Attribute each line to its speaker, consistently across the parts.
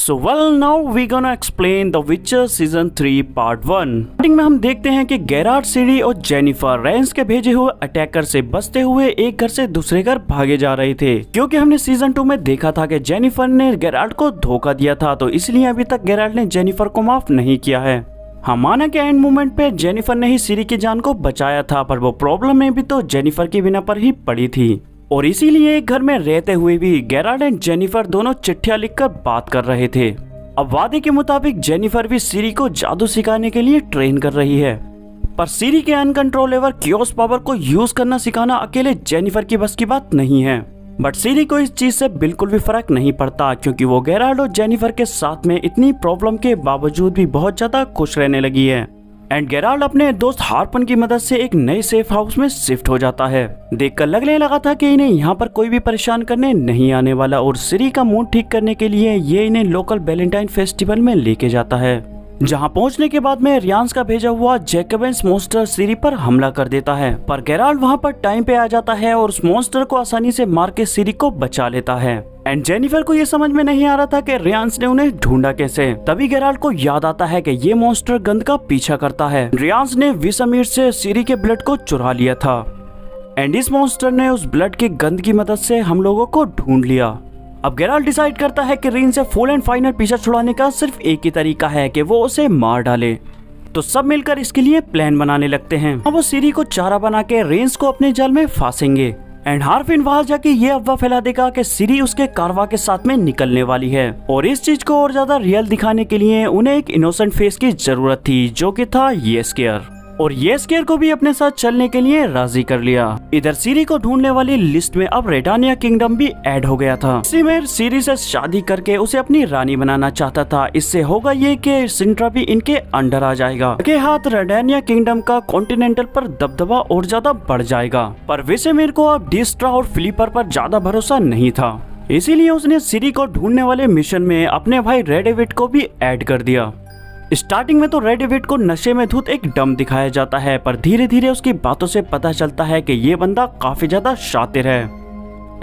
Speaker 1: So well now we gonna explain The Witcher Season 3 Part 1। Starting में हम देखते हैं कि गेराल्ट, सिरी और जेनिफर रेंस के भेजे हुए अटैकर से बचते हुए एक घर से दूसरे घर भागे जा रहे थे, क्योंकि हमने सीजन 2 में देखा था कि जेनिफर ने गेराल्ट को धोखा दिया था, तो इसलिए अभी तक गेराल्ट ने जेनिफर को माफ नहीं किया है। हाँ, माना कि एंड मोमेंट पे जेनिफर ने ही सिरी की जान को बचाया था, पर वो प्रॉब्लम में भी तो जेनिफर की बिना पर ही पड़ी थी, और इसीलिए एक घर में रहते हुए भी गेराल्ट एंड जेनिफर दोनों चिट्ठियां लिखकर बात कर रहे थे। अब वादे के मुताबिक जेनिफर भी सिरी को जादू सिखाने के लिए ट्रेन कर रही है, पर सिरी के अनकंट्रोलेबल क्योस पावर को यूज करना सिखाना अकेले जेनिफर की बस की बात नहीं है। बट सिरी को इस चीज से बिल्कुल भी फर्क नहीं पड़ता, क्योंकि वो गेराल्ट और जेनिफर के साथ में इतनी प्रॉब्लम के बावजूद भी बहुत ज्यादा खुश रहने लगी है। एंड गेराल्ट अपने दोस्त हार्पन की मदद से एक नए सेफ हाउस में शिफ्ट हो जाता है। देखकर लगने लगा था कि इन्हें यहाँ पर कोई भी परेशान करने नहीं आने वाला, और सिरी का मूड ठीक करने के लिए ये इन्हें लोकल वैलेंटाइन फेस्टिवल में लेके जाता है, जहाँ पहुँचने के बाद में रियांस का भेजा हुआ जैकबेंस मॉन्स्टर सिरी पर हमला कर देता है। पर गेराल्ट वहाँ पर टाइम पे आ जाता है और उस मॉन्स्टर को आसानी से मार के सिरी को बचा लेता है। एंड जेनिफर को ये समझ में नहीं आ रहा था कि रियांस ने उन्हें ढूंढा कैसे। तभी गेराल्ट को याद आता है कि ये मॉन्स्टर गंध का पीछा करता है। रियांस ने विसमीर से सिरी के ब्लड को चुरा लिया था, एंड इस मॉन्स्टर ने उस ब्लड की गंध की मदद से हम लोगों को ढूंढ लिया। अब गेराल्ट डिसाइड करता है कि रिन से फुल एंड फाइनल पीछा छुड़ाने का सिर्फ एक ही तरीका है कि वो उसे मार डाले। तो सब मिलकर इसके लिए प्लान बनाने लगते हैं। अब वो सिरी को चारा बना के रेंस को अपने जाल में फांसेंगे, एंड हार्फिन वहां जाके ये अफवाह फैला देगा कि सिरी उसके कारवा के साथ में निकलने वाली है। और इस चीज को और ज्यादा रियल दिखाने के लिए उन्हें एक इनोसेंट फेस की जरूरत थी, जो कि था येस्केयर। और येस्केयर को भी अपने साथ चलने के लिए राजी कर लिया। इधर सिरी को ढूंढने वाली लिस्ट में अब रेडानिया किंगडम भी ऐड हो गया था। इसी में सिरी से शादी करके उसे अपनी रानी बनाना चाहता था। इससे होगा ये कि सिंट्रा भी इनके अंडर आ जाएगा, के हाथ रेडानिया किंगडम का कॉन्टिनेंटल पर दबदबा और ज्यादा बढ़ जाएगा। पर वेसेमिर को अब डिस्ट्रा और फिलिपर पर ज्यादा भरोसा नहीं था, इसीलिए उसने सिरी को ढूंढने वाले मिशन में अपने भाई रेडेविड को भी ऐड कर दिया। स्टार्टिंग में तो रेडेविड को नशे में धुत एक डम दिखाया जाता है, पर धीरे धीरे उसकी बातों से पता चलता है कि ये बंदा काफी ज्यादा शातिर है।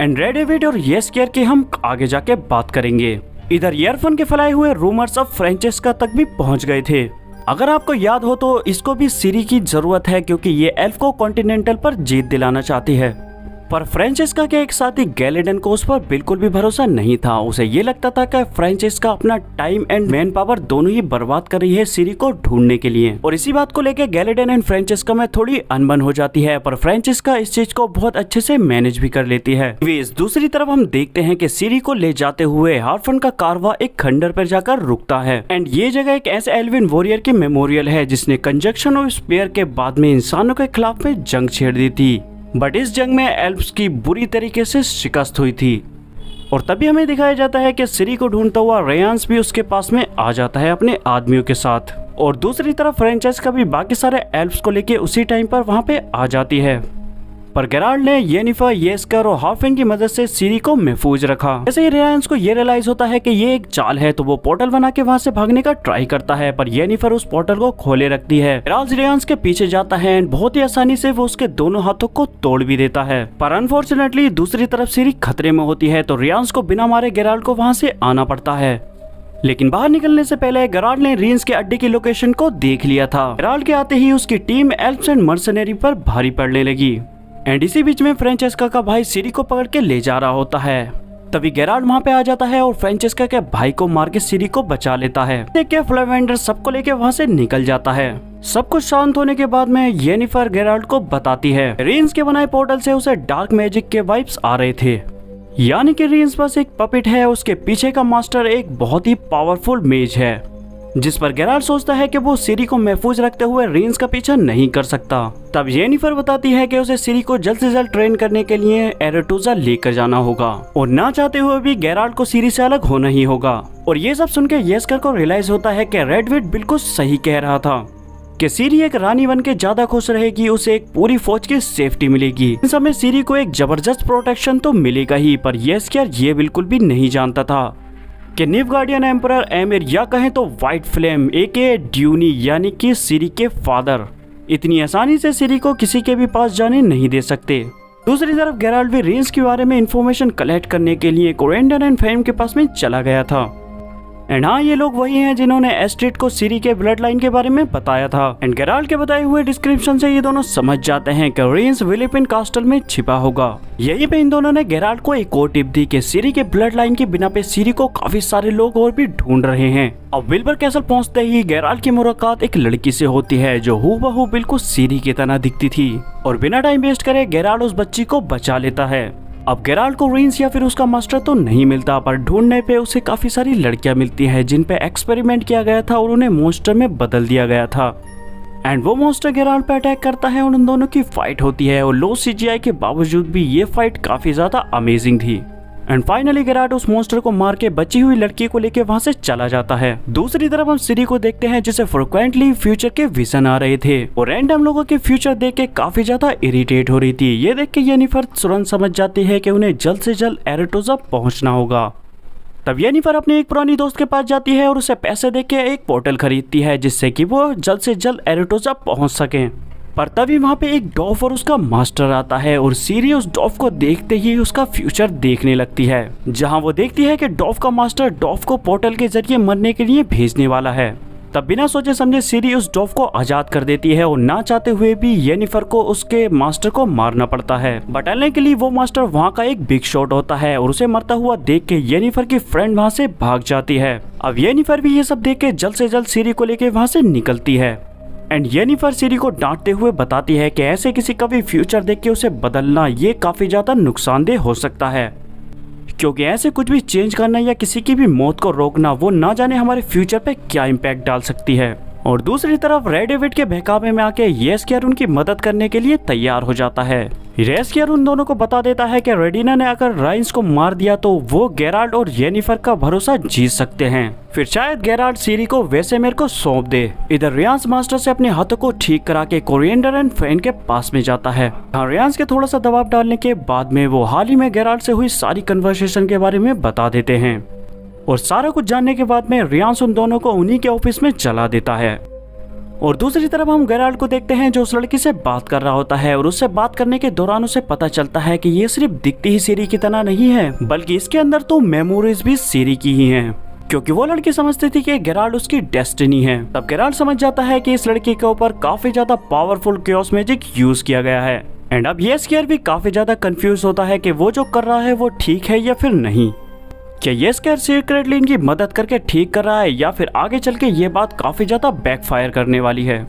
Speaker 1: एंड रेडेविड और येस्केयर की हम आगे जाके बात करेंगे। इधर ईयरफोन के फैलाए हुए रूमर्स अब फ्रेंचेस्का तक भी पहुंच गए थे। अगर आपको याद हो तो इसको भी सिरी की जरूरत है, क्योंकि ये एल्फ को कॉन्टिनेंटल पर जीत दिलाना चाहती है। पर फ्रेंचेस्का के एक साथी गैलेडन को उस पर बिल्कुल भी भरोसा नहीं था। उसे ये लगता था कि फ्रेंचेस्का अपना टाइम एंड मैन पावर दोनों ही बर्बाद कर रही है सिरी को ढूंढने के लिए, और इसी बात को लेकर गैलेडन एंड फ्रेंचेस्का में थोड़ी अनबन हो जाती है। पर फ्रेंचेस्का इस चीज को बहुत अच्छे से मैनेज भी कर लेती है। दूसरी तरफ हम देखते हैं कि सिरी को ले जाते हुए हार्फन का कारवा एक खंडर पर जाकर रुकता है, एंड ये जगह एक ऐसे एल्विन वॉरियर की मेमोरियल है जिसने कंजक्शन ऑफ स्पेयर के बाद में इंसानों के खिलाफ में जंग छेड़ दी थी। बट इस जंग में एल्फ्स की बुरी तरीके से शिकस्त हुई थी। और तभी हमें दिखाया जाता है कि सिरी को ढूंढता हुआ रेयांस भी उसके पास में आ जाता है अपने आदमियों के साथ, और दूसरी तरफ फ्रेंचेस्का भी बाकी सारे एल्फ्स को लेके उसी टाइम पर वहां पे आ जाती है। पर गेराल्ट ने येनिफर, येस्केयर और हार्फिन की मदद से सिरी को महफूज रखा। जैसे ही रेयांस को ये रियलाइज होता है कि ये एक चाल है, तो वो पोर्टल बना के वहाँ से भागने का ट्राई करता है, पर येनिफर उस पोर्टल को खोले रखती है। गेराल्ट रेयांस के पीछे जाता है एंड बहुत ही आसानी से वो उसके दोनों हाथों को तोड़ भी देता है। पर अनफॉर्चुनेटली दूसरी तरफ सिरी खतरे में होती है, तो रेयांस को बिना मारे गेराल्ट को वहाँ से आना पड़ता है। लेकिन बाहर निकलने से पहले गेराल्ट ने रिंस के अड्डे की लोकेशन को देख लिया था। गेराल्ट के आते ही उसकी टीम एल्फ्स एंड मर्सनरी पर भारी पड़ने लगी, एंड इसी बीच में फ्रेंचेस्का का भाई सिरी को पकड़ के ले जा रहा होता है। तभी गेराल्ट वहां पे आ जाता है और फ्रेंचेस्का के भाई को मार के सिरी को बचा लेता है। देख के फ्लेवेंडर सबको लेके वहां से निकल जाता है। सब कुछ शांत होने के बाद में येनिफर गेराल्ट को बताती है रेंस के बनाए पोर्टल से उसे डार्क मैजिक के वाइब्स आ रहे थे, यानी कि रेंस बस एक पपेट है, उसके पीछे का मास्टर एक बहुत ही पावरफुल मेज है। जिस पर गेराल्ट सोचता है कि वो सिरी को महफूज रखते हुए रेंस का पीछा नहीं कर सकता। तब येनिफर बताती है कि उसे सिरी को जल्द से जल्द ट्रेन करने के लिए एरेटूजा लेकर जाना होगा, और ना चाहते हुए भी गेराल्ट को सिरी से अलग होना ही होगा। और ये सब सुन के येस्केयर को रियलाइज होता है कि रेडविड बिल्कुल सही कह रहा था कि सिरी एक रानी बन के ज्यादा खुश रहेगी, उसे एक पूरी फौज की सेफ्टी मिलेगी। इस समय सिरी को एक जबरदस्त प्रोटेक्शन तो मिलेगा ही, पर येस्केयर ये बिल्कुल भी नहीं जानता था कि निवगार्डियन एम्परर एमिर, या कहें तो व्हाइट फ्लेम एके ड्यूनी, यानी कि सिरी के फादर, इतनी आसानी से सिरी को किसी के भी पास जाने नहीं दे सकते। दूसरी तरफ गेराल्ट भी रेंस के बारे में इंफॉर्मेशन कलेक्ट करने के लिए कोरेंडर एंड फेम के पास में चला गया था। एंड हाँ, ये लोग वही हैं जिन्होंने एस्ट्रिड को सिरी के ब्लड लाइन के बारे में बताया था। एंड गेराल्ट के बताए हुए डिस्क्रिप्शन से ये दोनों समझ जाते हैं कि रेंस विलिपिन कास्टल में छिपा होगा। यहीं पे इन दोनों ने गेराल्ट को एक और टिप दी कि सिरी के ब्लड लाइन की बिना पे सिरी को काफी सारे लोग और भी ढूंढ रहे हैं। अब विल्बर कैसल पहुंचते ही गेराल्ट की मुलाकात एक लड़की से होती है जो हूबहू बिल्कुल सिरी की तरह दिखती थी, और बिना टाइम वेस्ट करे गेराल्ट उस बच्ची को बचा लेता है। अब गेराल्ट को रेंस या फिर उसका मास्टर तो नहीं मिलता, पर ढूंढने पे उसे काफी सारी लड़कियां मिलती हैं जिन पे एक्सपेरिमेंट किया गया था और उन्हें मॉन्स्टर में बदल दिया गया था। एंड वो मॉन्स्टर गेराल्ट पे अटैक करता है और उन दोनों की फाइट होती है, और लो सीजीआई के बावजूद भी ये फाइट काफी ज्यादा अमेजिंग थी। एंड फाइनली गेराल्ट उस मॉन्स्टर को मार के बची हुई लड़की को लेके वहां से चला जाता है। दूसरी तरफ हम सिरी को देखते हैं जिसे फ्रिक्वेंटली फ्यूचर के विजन आ रहे थे, और रैंडम लोगों के फ्यूचर देख के काफी ज्यादा इरिटेट हो रही थी। ये देख के येनिफर तुरंत समझ जाती है कि उन्हें जल्द से जल्द एरेटोजा पहुंचना होगा। तब येनिफर अपनी एक पुरानी दोस्त के पास जाती है और उसे पैसे देके एक पोर्टल खरीदती है जिससे कि वो जल्द से जल्द एरेटोजा पहुंच सके। पर तभी वहाँ पे एक डॉफ और उसका मास्टर आता है, और सीरी उस डॉफ को देखते ही उसका फ्यूचर देखने लगती है, जहाँ वो देखती है कि डॉफ का मास्टर डॉफ को पोर्टल के जरिए मरने के लिए भेजने वाला है। तब बिना सोचे समझे सीरी उस डॉफ को आजाद कर देती है, और ना चाहते हुए भी येनिफर को उसके मास्टर को मारना पड़ता है। बटाने के लिए वो मास्टर वहाँ का एक बिग शॉट होता है, और उसे मरता हुआ देख के येनिफर की फ्रेंड वहाँ से भाग जाती है। अब येनिफर भी ये सब देख के जल्द से जल्द सीरी को लेके वहाँ से निकलती है। एंड येनिफर सीरी को डांटते हुए बताती है कि ऐसे किसी का भी फ्यूचर देख के उसे बदलना ये काफी ज्यादा नुकसानदेह हो सकता है, क्योंकि ऐसे कुछ भी चेंज करना या किसी की भी मौत को रोकना वो ना जाने हमारे फ्यूचर पे क्या इम्पैक्ट डाल सकती है। और दूसरी तरफ रेड डेविड के बहकावे में आके येस्केयर उनकी मदद करने के लिए तैयार हो जाता है। येस्केयर उन दोनों को बता देता है कि रेडिना ने अगर राइन्स को मार दिया तो वो गेराल्ट और येनिफर का भरोसा जीत सकते हैं, फिर शायद गेराल्ट सीरी को वेसेमेर को सौंप दे। इधर रियांस मास्टर से अपने हाथों को ठीक करा के कोरिएंडर एंड फेन के पास में जाता है। रियांस के थोड़ा सा दबाव डालने के बाद में वो हाल ही में गेराल्ट से हुई सारी कन्वर्सेशन के बारे में बता देते हैं, और सारा कुछ जानने के बाद में रियांस उन दोनों को उन्हीं के ऑफिस में चला देता है। और दूसरी तरफ हम गेराल्ट को देखते हैं जो उस लड़की से बात कर रहा होता है, और उससे बात करने के दौरान उसे पता चलता है कि ये सिर्फ दिखती ही सीरी की तरह नहीं है, बल्कि इसके अंदर तो मेमोरीज भी सीरी की ही हैं, क्योंकि वो लड़की समझती थी कि गेराल्ट उसकी डेस्टिनी है। तब गेराल्ट समझ जाता है कि इस लड़की के ऊपर काफी ज्यादा पावरफुल केओस मैजिक यूज किया गया है। एंड अब येस्केयर भी काफी ज्यादा कंफ्यूज होता है कि वो जो कर रहा है वो ठीक है या फिर नहीं। क्या येस्केयर सीक्रेटली इनकी मदद करके ठीक कर रहा है, या फिर आगे चल के ये बात काफी ज्यादा बैकफायर करने वाली है।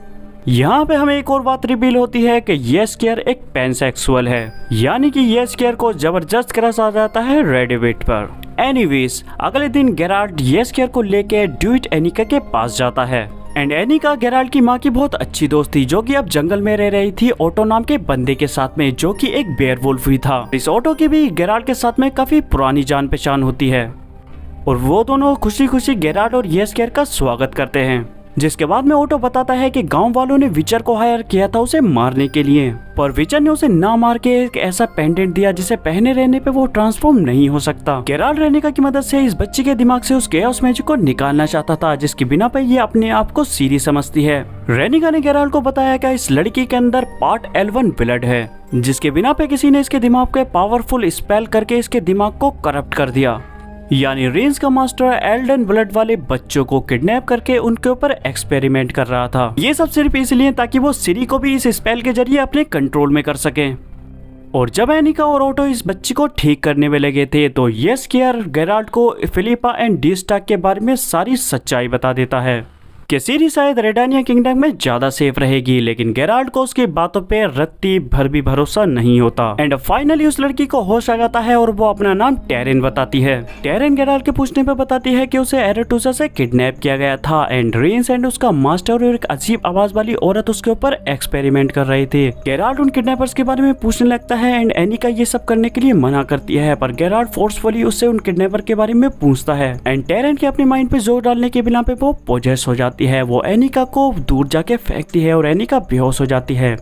Speaker 1: यहाँ पे हमें एक और बात रिवील होती है कि येस्केयर एक पैनसेक्सुअल है, यानी कि येस्केयर को जबरदस्त क्रश आ जाता है रेड डेविड पर। एनीवेज अगले दिन गेराल्ट येस्केयर को लेके ड्यूट एनिका के पास जाता है। एंड एनिका गेराल्ट की माँ की बहुत अच्छी दोस्त थी, जो कि अब जंगल में रह रही थी ओटो नाम के बंदे के साथ में, जो कि एक बेयरवुल्फ ही था। इस ओटो की भी गेराल्ट के साथ में काफी पुरानी जान पहचान होती है, और वो दोनों खुशी खुशी गेराल्ट और येस्केयर का स्वागत करते हैं। जिसके बाद में ओटो बताता है कि गांव वालों ने विचर को हायर किया था उसे मारने के लिए, पर विचर ने उसे ना मार के एक ऐसा पेंडेंट दिया जिसे पहने रहने पे वो ट्रांसफॉर्म नहीं हो सकता। गेराल्ट रेनिका की मदद से इस बच्ची के दिमाग से उस केओस मैजिक को निकालना चाहता था, जिसकी बिना पे ये अपने आप को सीरी समझती है। रेनिका ने गेराल्ट को बताया कि इस लड़की के अंदर पार्ट L1 ब्लड है, जिसके बिना पे किसी ने इसके दिमाग के पावरफुल स्पेल करके इसके दिमाग को करप्ट कर दिया, यानी रेंस का मास्टर एल्डन ब्लड वाले बच्चों को किडनैप करके उनके ऊपर एक्सपेरिमेंट कर रहा था। ये सब सिर्फ इसलिए ताकि वो सीरी को भी इस स्पेल के जरिए अपने कंट्रोल में कर सके। और जब एनिका और ओटो इस बच्ची को ठीक करने में लगे थे तो येस्केयर गेराल्ट को फिलिपा एंड डिस्टाक के बारे में सारी सच्चाई बता देता है कि सीरी शायद रेडानिया किंगडम में ज्यादा सेफ रहेगी, लेकिन गेराल्ट को उसकी बातों पे रत्ती भर भी भरोसा नहीं होता। एंड फाइनली उस लड़की को होश आ जाता है और वो अपना नाम टेरेन बताती है। टेरेन गेराल्ट के पूछने पे बताती है कि उसे एरेटोजा से किडनैप किया गया था, एंड रेंस एंड उसका मास्टर और एक अजीब आवाज वाली औरत उसके ऊपर एक्सपेरिमेंट कर रही थी। गेराल्ट उन किडनैपर्स के बारे में पूछने लगता है, एंड एनिका ये सब करने के लिए मना करती है, पर गेराल्ट फोर्सफुली उससे उन किडनैपर के बारे में पूछता है। एंड टेरेन के अपने माइंड पे जोर डालने के बिना पे वो पोजेस हो जाती है। वो एनिका को दूर जाके फेंकती है और एनिका बेहोश हो जाती है।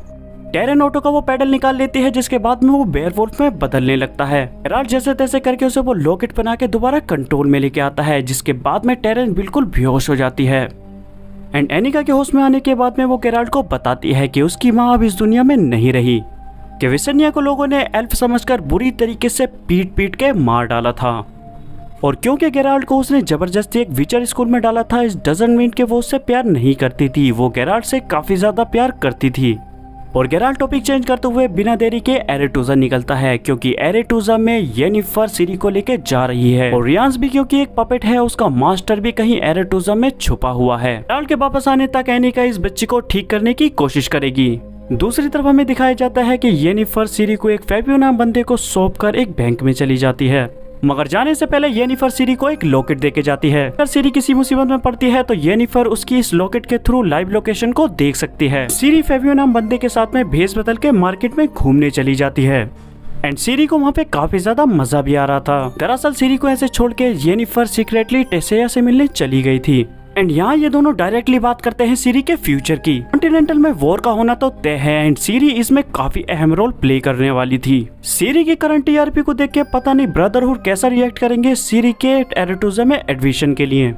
Speaker 1: टेरेन ऑटो का वो पैडल निकाल लेती है, जिसके बाद में वो बेयरवुल्फ में बदलने लगता है। गेराल्ट जैसे तैसे करके उसे वो लॉकेट बना के दोबारा कंट्रोल में लेके आता है, जिसके बाद में टेरेन बिल्कुल बेहोश हो जाती है। एंड एनिका के होश में आने के बाद में वो गेराल्ट को बताती है कि उसकी माँ अब इस दुनिया में नहीं रही, कि विसनिया को लोगों ने एल्फ समझकर बुरी तरीके से पीट पीट के मार डाला था। और क्योंकि गेराल्ट को उसने जबरदस्ती एक विचर स्कूल में डाला था, इस डजंट मीन कि वो उससे प्यार नहीं करती थी, वो गेराल्ट से काफी ज्यादा प्यार करती थी। और गेराल्ट टॉपिक चेंज करते हुए बिना देरी के एरेटूजा निकलता है, क्योंकि एरेटूजा में येनिफर सिरी को लेके जा रही है और रियांस भी, क्योंकि एक पपेट है, उसका मास्टर भी कहीं एरेटूजा में छुपा हुआ है। गेराल्ट के वापस आने तक एनिका इस बच्ची को ठीक करने की कोशिश करेगी। दूसरी तरफ हमें दिखाया जाता है कि येनिफर सिरी को एक फेबियो नाम बंदे को सौंपकर एक बैंक में चली जाती है, मगर जाने से पहले येनिफर सिरी को एक लॉकेट देके जाती है। अगर सिरी किसी मुसीबत में पड़ती है तो येनिफर उसकी इस लॉकेट के थ्रू लाइव लोकेशन को देख सकती है। सिरी फेबियो नाम बंदे के साथ में भेस बदल के मार्केट में घूमने चली जाती है एंड सिरी को वहाँ पे काफी ज्यादा मजा भी आ रहा था। दरअसल सिरी को ऐसे छोड़ के येनिफर सीक्रेटली टेसेया से मिलने चली गई थी एंड यहाँ ये दोनों डायरेक्टली बात करते हैं सिरी के फ्यूचर की। कॉन्टिनेंटल में वॉर का होना तो तय है एंड सिरी इसमें काफी अहम रोल प्ले करने वाली थी। सिरी की करंट टीआरपी को देख के पता नहीं ब्रदरहुड कैसा रिएक्ट करेंगे सिरी के एरेटूजा में एडमिशन के लिए,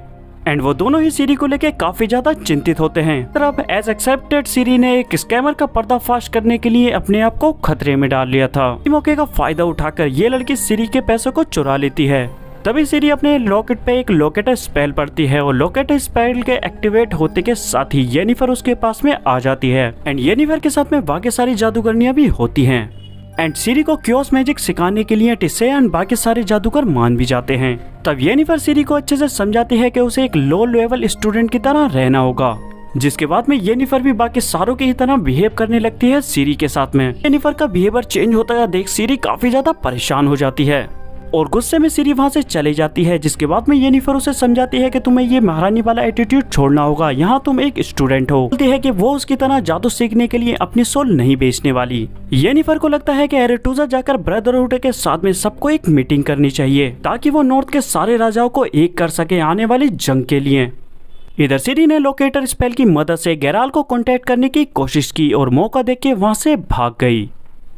Speaker 1: एंड वो दोनों ही सिरी को लेके काफी ज्यादा चिंतित होते हैं। तरफ एज एक्सेप्टेड सिरी ने एक स्कैमर का पर्दाफाश करने के लिए अपने आप को खतरे में डाल लिया था। इस मौके का फायदा उठाकर ये लड़की सिरी के पैसों को चुरा लेती है। तभी सिरी अपने लॉकेट पे एक लॉकेटर स्पेल पड़ती है और लॉकेटर स्पेल के एक्टिवेट होते के साथ ही येनिफर उसके पास में आ जाती है एंड येनिफर के साथ में बाकी सारी जादूगरनियां भी होती हैं एंड सिरी को क्योस मैजिक सिखाने के लिए टेसेया एंड बाकी सारे जादूगर मान भी जाते हैं। तब येनिफर सिरी को अच्छे से समझाती है कि उसे एक लो लेवल स्टूडेंट की तरह रहना होगा, जिसके बाद में येनिफर भी बाकी सारों की ही तरह बिहेव करने लगती है सिरी के साथ में। येनिफर का बिहेवियर चेंज होता देख सिरी काफी ज्यादा परेशान हो जाती है और गुस्से में सिरी वहाँ से चली जाती है, जिसके बाद में येनिफर उसे समझाती है कि तुम्हें ये महारानी वाला एटीट्यूड छोड़ना होगा, यहाँ तुम एक स्टूडेंट हो। बोलती है कि वो उसकी तरह जादू सीखने के लिए अपनी सोल नहीं बेचने वाली। येनिफर को लगता है कि एरेटूजा जाकर ब्रदरहुड के साथ में सबको एक मीटिंग करनी चाहिए ताकि वो नॉर्थ के सारे राजाओं को एक कर सके आने वाली जंग के लिए। इधर सिरी ने लोकेटर स्पेल की मदद से गेराल्ट को कांटेक्ट करने की कोशिश की और मौका देख के वहाँ से भाग गई।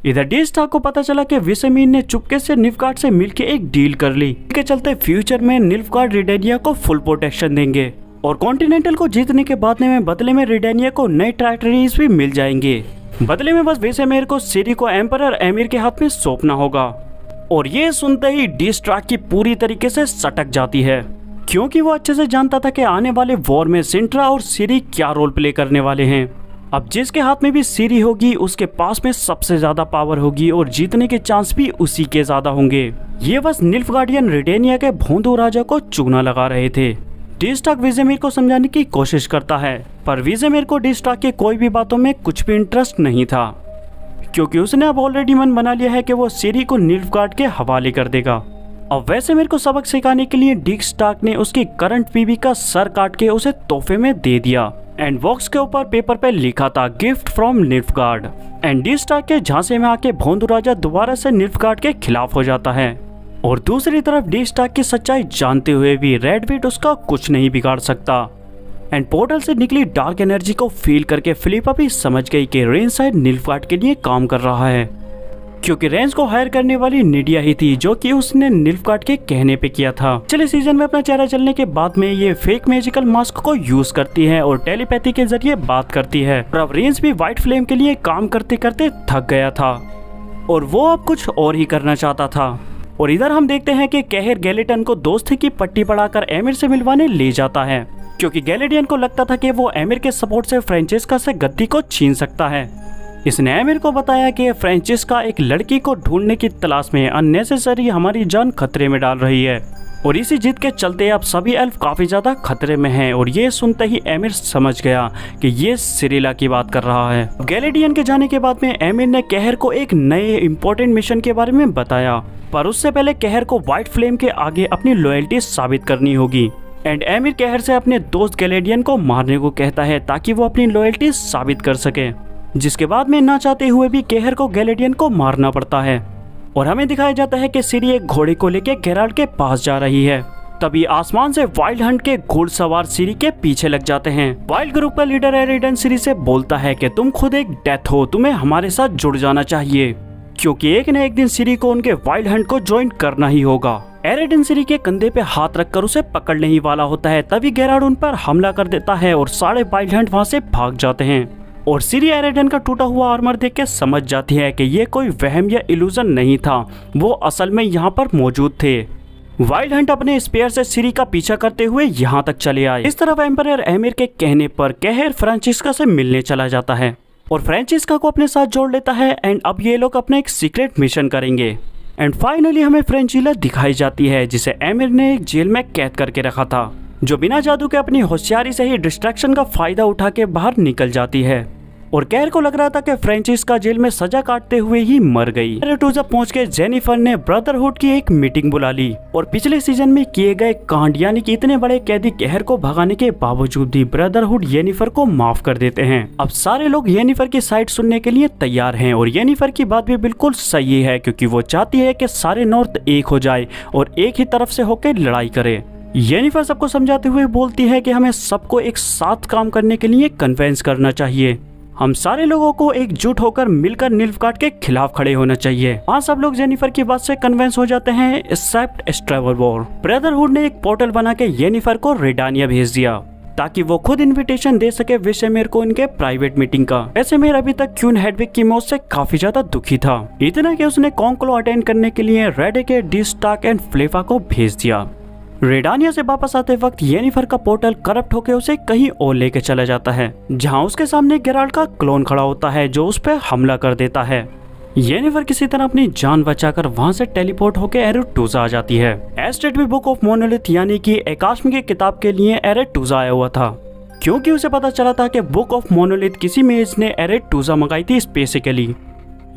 Speaker 1: इधर डी-स्टार्क को पता चला कि विसेमीन ने चुपके से निल्फगार्ड से मिलके एक डील कर ली के चलते फ्यूचर में निल्फगार्ड रिडेनिया को फुल प्रोटेक्शन देंगे और कॉन्टिनेंटल को जीतने के बाद में बदले में रिडेनिया को नए टेरिटरीज भी मिल जाएंगे। बदले में बस विसेमीर को सिरी को एम्परर एमिर के हाथ में सौंपना होगा। और ये सुनते ही डी-स्टार्क की पूरी तरीके से सटक जाती है, क्योंकि वो अच्छे से जानता था कि आने वाले वॉर में सिंट्रा और सिरी क्या रोल प्ले करने वाले हैं। अब जिसके हाथ में भी सिरी होगी उसके पास में सबसे ज्यादा पावर होगी और जीतने के चांस भी उसी के ज्यादा होंगे। ये बस निल्फगार्डियन रिडेनिया के भोंदू राजा को चूना लगा रहे थे। डी-स्टार्क विसेमीर को समझाने की कोशिश करता है, पर विसेमीर को डी-स्टार्क की कोई भी बातों में कुछ भी इंटरेस्ट नहीं था, क्योंकि उसने अब ऑलरेडी मन बना लिया है कि वो सिरी को निल्फगार्ड के हवाले कर देगा। अब वैसे मेरे को सबक सिखाने के लिए डी-स्टार्क ने उसकी करंट बीवी का सर काट के उसे तोहफे में दे दिया एंड बॉक्स के ऊपर पेपर पे लिखा था gift from Nilfgaard. And D-Stark के झांसे में आके भोंदू राजा दोबारा से निल्फगार्ड के खिलाफ हो जाता है और दूसरी तरफ डी-स्टार्क की सच्चाई जानते हुए भी रेडबीट उसका कुछ नहीं बिगाड़ सकता। एंड पोर्टल से निकली डार्क एनर्जी को फील करके फिलिपा भी समझ गई कि रेंज शायद निल्फगार्ड के लिए काम कर रहा है, क्योंकि रेंज को हायर करने वाली निडिया ही थी जो कि उसने निल्फगार्ड के कहने पे किया था। पिछले सीजन में अपना चेहरा चलने के बाद में ये फेक मैजिकल मास्क को यूज करती है और टेलीपैथी के जरिए बात करती है। और अब रेंज भी व्हाइट फ्लेम के लिए काम करते करते थक गया था और वो अब कुछ और ही करना चाहता था। और इधर हम देखते हैं कि कहर गैलेटन को दोस्ती की पट्टी पढ़ाकर एमिर से मिलवाने ले जाता है, क्योंकि गैलेडियन को लगता था कि वो एमिर के सपोर्ट से फ्रेंचेस्का से गद्दी को छीन सकता है। इसने एमिर को बताया कि फ्रेंचेस्का एक लड़की को ढूंढने की तलाश में अननेसेसरी हमारी जान खतरे में डाल रही है और इसी जिद के चलते अब सभी एल्फ काफी ज्यादा खतरे में हैं। और ये सुनते ही एमिर समझ गया कि ये सिरिला की बात कर रहा है। गैलेडियन के जाने के बाद में एमिर ने कहर को एक नए इंपॉर्टेंट मिशन के बारे में बताया, पर उससे पहले कहर को व्हाइट फ्लेम के आगे अपनी लॉयल्टी साबित करनी होगी। एंड एमिर कहर से अपने दोस्त गैलेडियन को मारने को कहता है ताकि वो अपनी लॉयल्टी साबित कर सके, जिसके बाद में ना चाहते हुए भी कहर को गैलेडियन को मारना पड़ता है। और हमें दिखाया जाता है कि सिरी एक घोड़े को लेकर गेराल्ट के पास जा रही है। तभी आसमान से वाइल्ड हंट के घुड़सवार सिरी के पीछे लग जाते हैं। वाइल्ड ग्रुप का लीडर एरिडन सिरी से बोलता है कि तुम खुद एक डेथ हो, तुम्हें हमारे साथ जुड़ जाना चाहिए, क्योंकि एक न एक दिन सिरी को उनके वाइल्ड हंट को ज्वाइन करना ही होगा। एरिडन सिरी के कंधे पे हाथ रखकर उसे पकड़ने ही वाला होता है, तभी गेराल्ट उन पर हमला कर देता है और सारे वाइल्ड हंट वहाँ से भाग जाते हैं। और सिरी एरिडन का टूटा हुआ आर्मर देख के समझ जाती है कि ये कोई वहम या इल्यूजन नहीं था, वो असल में यहाँ पर मौजूद थे। वाइल्ड हंट अपने स्पेयर से सिरी का पीछा करते हुए यहाँ तक चले आए। इस तरफ एम्परर एमिर के कहने पर कहर फ्रांसिस्का से मिलने चला जाता है और फ्रांसिस्का को अपने साथ जोड़ लेता है एंड अब ये लोग अपने एक सीक्रेट मिशन करेंगे। एंड फाइनली हमें फ्रेंचिला दिखाई जाती है जिसे एमिर ने एक जेल में कैद करके रखा था, जो बिना जादू के अपनी होशियारी से ही डिस्ट्रैक्शन का फायदा उठा के बाहर निकल जाती है। और कहर को लग रहा था कि फ्रांसिस्का जेल में सजा काटते हुए ही मर गई। एरेटुजा पहुंच के जेनिफर ने ब्रदरहुड की एक मीटिंग बुला ली और पिछले सीजन में किए गए कांड यानी कि इतने बड़े कैदी कहर को भगाने के बावजूद भी ब्रदरहुड येनिफर को माफ कर देते हैं। अब सारे लोग येनिफर की साइड सुनने के लिए तैयार हैं और येनिफर की बात भी बिल्कुल सही है, क्योंकि वो चाहती है कि सारे नॉर्थ एक हो जाए और एक ही तरफ से होकर लड़ाई करे। येनिफर सबको समझाते हुए बोलती है कि हमें सबको एक साथ काम करने के लिए कन्विंस करना चाहिए। हम सारे लोगों को एकजुट होकर मिलकर निल्फगार्ड के खिलाफ खड़े होना चाहिए। वहाँ सब लोग जेनिफर की बात से कन्विंस हो जाते हैं एक्सेप्ट स्ट्रेवरवोर। ब्रदरहुड ने एक पोर्टल बना के येनिफर को रेडानिया भेज दिया ताकि वो खुद इनविटेशन दे सके विसेमेर को इनके प्राइवेट मीटिंग का। विसेमेर अभी तक क्यून हेडविग की मौत से काफी ज्यादा दुखी था, इतना कि उसने कॉन्क्लो अटेंड करने के लिए रेडेके, डिस्टाक एंड फ्लेफा को भेज दिया। रेडानिया से वापस आते वक्त येनिफर का पोर्टल करप्ट होकर उसे कहीं और लेके चला जाता है, जहां उसके सामने गेराल्ड का क्लोन खड़ा होता है जो उस पर हमला कर देता है। येनिफर किसी तरह अपनी जान बचाकर वहां से टेलीपोर्ट होकर एरेटुजा आ जाती है। एस्टेट भी बुक ऑफ मोनोलिथ यानी कि एकाशमी की किताब के लिए एरेटुजा आया हुआ था, क्योंकि उसे पता चला था कि बुक ऑफ मोनोलिथ किसी मेज ने एरेटुजा मंगाई थी स्पेसिकली।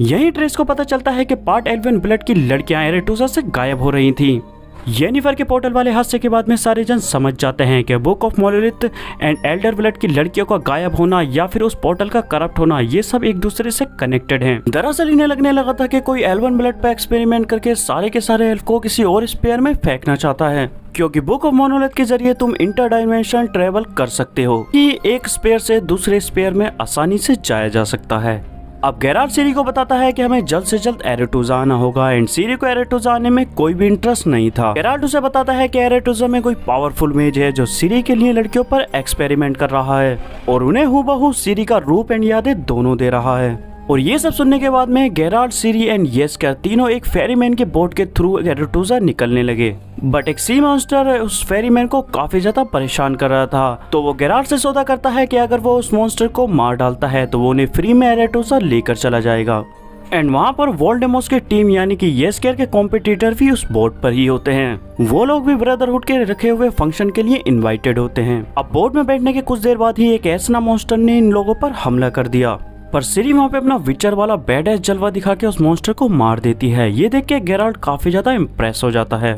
Speaker 1: यही ट्रेस को पता चलता है कि पार्ट एल्विन ब्लड की लड़कियां एरेटुजा से गायब हो रही थी। येनिफर के पोर्टल वाले हादसे के बाद में सारे जन समझ जाते हैं कि book of monolith and Elder blood की लड़कियों का गायब होना या फिर उस पोर्टल का करप्ट होना, ये सब एक दूसरे से कनेक्टेड हैं। दरअसल इन्हें लगने लगा था कि कोई एल्वन ब्लड पर एक्सपेरिमेंट करके सारे के सारे एल्फ को किसी और स्पेयर में फेंकना चाहता है, क्योंकि बुक ऑफ मोनोलिथ के जरिए तुम इंटर डायमेंशन ट्रेवल कर सकते हो कि एक स्पेयर से दूसरे स्पेयर में आसानी से जाया जा सकता है। अब गेराल्ड सिरी को बताता है कि हमें जल्द से जल्द एरेटुजा आना होगा एंड सिरी को एरेटुजा आने में कोई भी इंटरेस्ट नहीं था। गेराल्ड उसे बताता है कि एरेटुजा में कोई पावरफुल मेज है जो सिरी के लिए लड़कियों पर एक्सपेरिमेंट कर रहा है और उन्हें हूबहू सिरी का रूप एंड यादें दोनों दे रहा है। और ये सब सुनने के बाद में गेराल्ड, सिरी एंड येस्कर तीनों एक फेरीमैन के बोट के थ्रू एरेटुजा निकलने लगे, बट एक सी मॉन्स्टर उस फेरीमैन को काफी ज्यादा परेशान कर रहा था। तो वो गेराल्ड से सौदा करता है कि अगर वो उस मॉन्स्टर को मार डालता है तो वो उन्हें फ्री में एरेटुजा लेकर चला जाएगा। एंड वहाँ पर वोल्डेमॉर्ट की टीम यानी कि येस्कर के कॉम्पिटिटर भी उस बोट पर ही होते हैं। वो लोग भी ब्रदरहुड के रखे हुए फंक्शन के लिए इन्वाइटेड होते हैं। अब बोट में बैठने के कुछ देर बाद ही एक ऐसा मॉन्स्टर ने इन लोगों पर हमला कर दिया, पर सिरी वहाँ पे अपना विचर वाला बैड एस जलवा दिखा के उस मॉन्स्टर को मार देती है। ये देख के गेराल्ड काफी ज्यादा इम्प्रेस हो जाता है।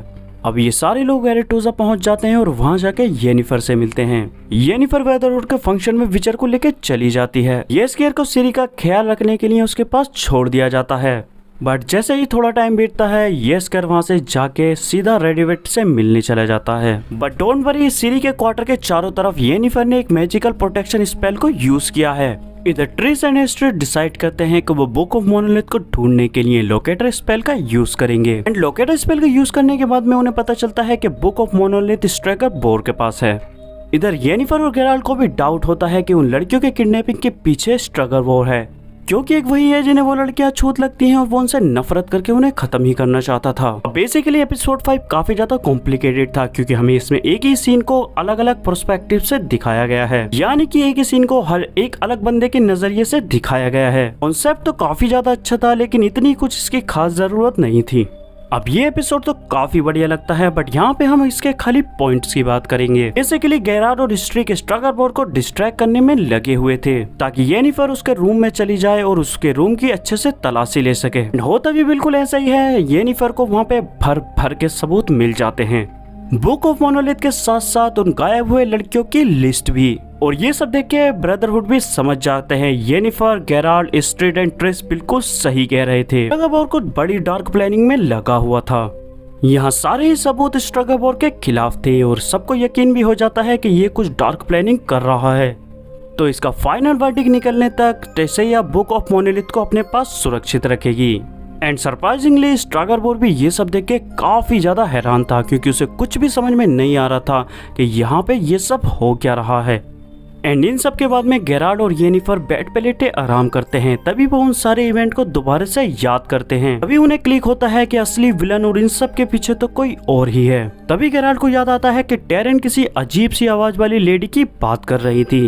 Speaker 1: अब ये सारे लोग एरेटुजा पहुंच जाते हैं और वहां जाके येनिफर से मिलते हैं। येनिफर ब्रदरहुड के फंक्शन में विचर को लेके चली जाती है। येस्कर को सिरी का ख्याल रखने के लिए उसके पास छोड़ दिया जाता है, बट जैसे ही थोड़ा टाइम बीतता है येस्कर वहां से जाके सीधा रेडिवेट से मिलने चला जाता है। बट डोंट वरी, सिरी के क्वार्टर के चारों तरफ येनिफर ने एक मैजिकल प्रोटेक्शन स्पेल को यूज किया है। इधर ट्रिस एंड एस्ट्रिड डिसाइड करते हैं कि वो बुक ऑफ मोनोलिथ को ढूंढने के लिए लोकेटर स्पेल का यूज करेंगे। एंड लोकेटर स्पेल का यूज करने के बाद में उन्हें पता चलता है कि बुक ऑफ मोनोलिथ स्ट्रेगरबोर के पास है। इधर येनिफर और गेराल्ड को भी डाउट होता है कि उन लड़कियों के किडनैपिंग के पीछे स्ट्रेगरबोर है, क्योंकि एक वही है जिन्हें वो लड़कियां छूत लगती हैं और वो उनसे नफरत करके उन्हें खत्म ही करना चाहता था। बेसिकली एपिसोड 5 काफी ज्यादा कॉम्प्लिकेटेड था, क्योंकि हमें इसमें एक ही सीन को अलग अलग पर्सपेक्टिव से दिखाया गया है, यानी कि एक ही सीन को हर एक अलग बंदे के नजरिए से दिखाया गया है। कॉन्सेप्ट तो काफी ज्यादा अच्छा था, लेकिन इतनी कुछ इसकी खास जरूरत नहीं थी। अब ये एपिसोड तो काफी बढ़िया लगता है, बट यहाँ पे हम इसके खाली पॉइंट्स की बात करेंगे। बेसिकली गेराल्ड और स्ट्रिक स्ट्रेगरबोर को डिस्ट्रैक्ट करने में लगे हुए थे ताकि येनिफर उसके रूम में चली जाए और उसके रूम की अच्छे से तलाशी ले सके। होता भी बिल्कुल ऐसा ही है। येनिफर को वहाँ पे भर भर के सबूत मिल जाते हैं, बुक ऑफ मोनोलिथ के साथ साथ उन गायब हुए लड़कियों की लिस्ट भी। और ये सब देख के ब्रदरहुड भी समझ जाते हैं येनिफर, गेराल्ड, स्ट्रिड एंड ट्रिस बिल्कुल सही कह रहे थे। स्ट्रेगरबोर कुछ बड़ी डार्क प्लानिंग में लगा हुआ था। यहाँ सारे ही सबूत स्ट्रेगरबोर के खिलाफ थे और सबको यकीन भी हो जाता है कि ये कुछ डार्क प्लानिंग कर रहा है। तो इसका फाइनल वर्डिक्ट निकलने तक टेसेया बुक ऑफ मोनोलिथ को अपने पास सुरक्षित रखेगी। एंड सरप्राइजिंगली स्ट्रेगरबोर भी ये सब देख के काफी ज्यादा हैरान था, क्योंकि उसे कुछ भी समझ में नहीं आ रहा था कि यहाँ पे ये सब हो क्या रहा है। एंड इन सब के बाद में गेराल्ड और येनिफर बेड पे लेटे आराम करते हैं। तभी वो उन सारे इवेंट को दोबारा से याद करते हैं। तभी उन्हें क्लिक होता है कि असली विलन और इन सब के पीछे तो कोई और ही है। तभी गेराल्ड को याद आता है कि टेरेन किसी अजीब सी आवाज वाली लेडी की बात कर रही थी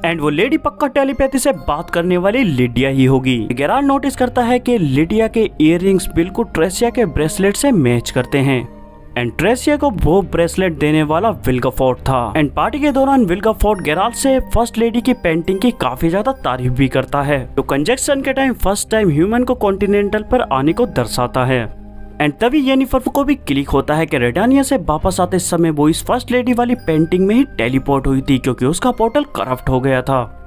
Speaker 1: एंड वो लेडी पक्का टेलीपैथी से बात करने वाली लिडिया ही होगी। गेराल्ड नोटिस करता है कि लिडिया के इयररिंग्स बिल्कुल ट्रेसिया के ब्रेसलेट से मैच करते हैं एंड ट्रेसिया को वो ब्रेसलेट देने वाला विल्गेफोर्ट था। एंड पार्टी के दौरान विल्गेफोर्ट गेराल्ड से फर्स्ट लेडी की पेंटिंग की काफी ज्यादा तारीफ भी करता है, जो कंजक्शन के टाइम फर्स्ट टाइम ह्यूमन को कॉन्टिनेंटल पर आने को दर्शाता है। एंड तभी येनिफर को भी क्लिक होता है कि रेडानिया से वापस आते समय वो इस फर्स्ट लेडी वाली पेंटिंग में ही टेलीपोर्ट हुई थी, क्योंकि उसका पोर्टल करप्ट हो गया था।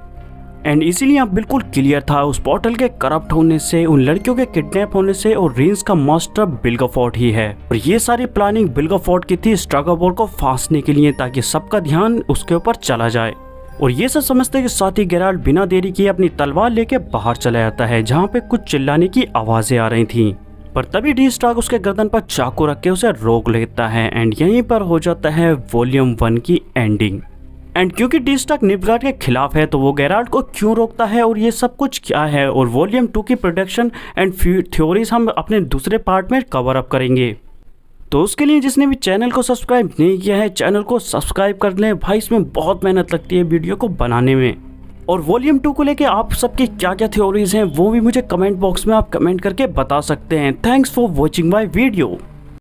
Speaker 1: एंड इसीलिए अब बिल्कुल क्लियर था उस पोर्टल के करप्ट होने से, उन लड़कियों के किडनैप होने से और रेंस का मास्टर विल्गेफोर्ट ही है। और ये सारी प्लानिंग विल्गेफोर्ट की थी स्ट्रागोपोर को फांसने के लिए, ताकि सबका ध्यान उसके ऊपर चला जाए। और ये सब समझते के साथ ही गेराल्ड बिना देरी किए अपनी तलवार लेके बाहर चला जाता है, जहाँ पे कुछ चिल्लाने की आवाजें आ रही थी। पर तभी डी स्टार्क उसके गर्दन पर चाकू रख के उसे रोक लेता है एंड यहीं पर हो जाता है वॉल्यूम 1 की एंडिंग। एंड क्योंकि डी स्टार्क निल्फगार्ड के खिलाफ है, तो वो गेराल्ड को क्यों रोकता है और ये सब कुछ क्या है, और वॉल्यूम 2 की प्रोडक्शन एंड थ्योरीज हम अपने दूसरे पार्ट में कवर अप करेंगे। तो उसके लिए जिसने भी चैनल को सब्सक्राइब नहीं किया है, चैनल को सब्सक्राइब कर लें भाई, इसमें बहुत मेहनत लगती है वीडियो को बनाने में। और वॉल्यूम 2 को लेके आप सबकी क्या क्या थ्योरीज हैं वो भी मुझे कमेंट बॉक्स में आप कमेंट करके बता सकते हैं। Thanks for watching my video.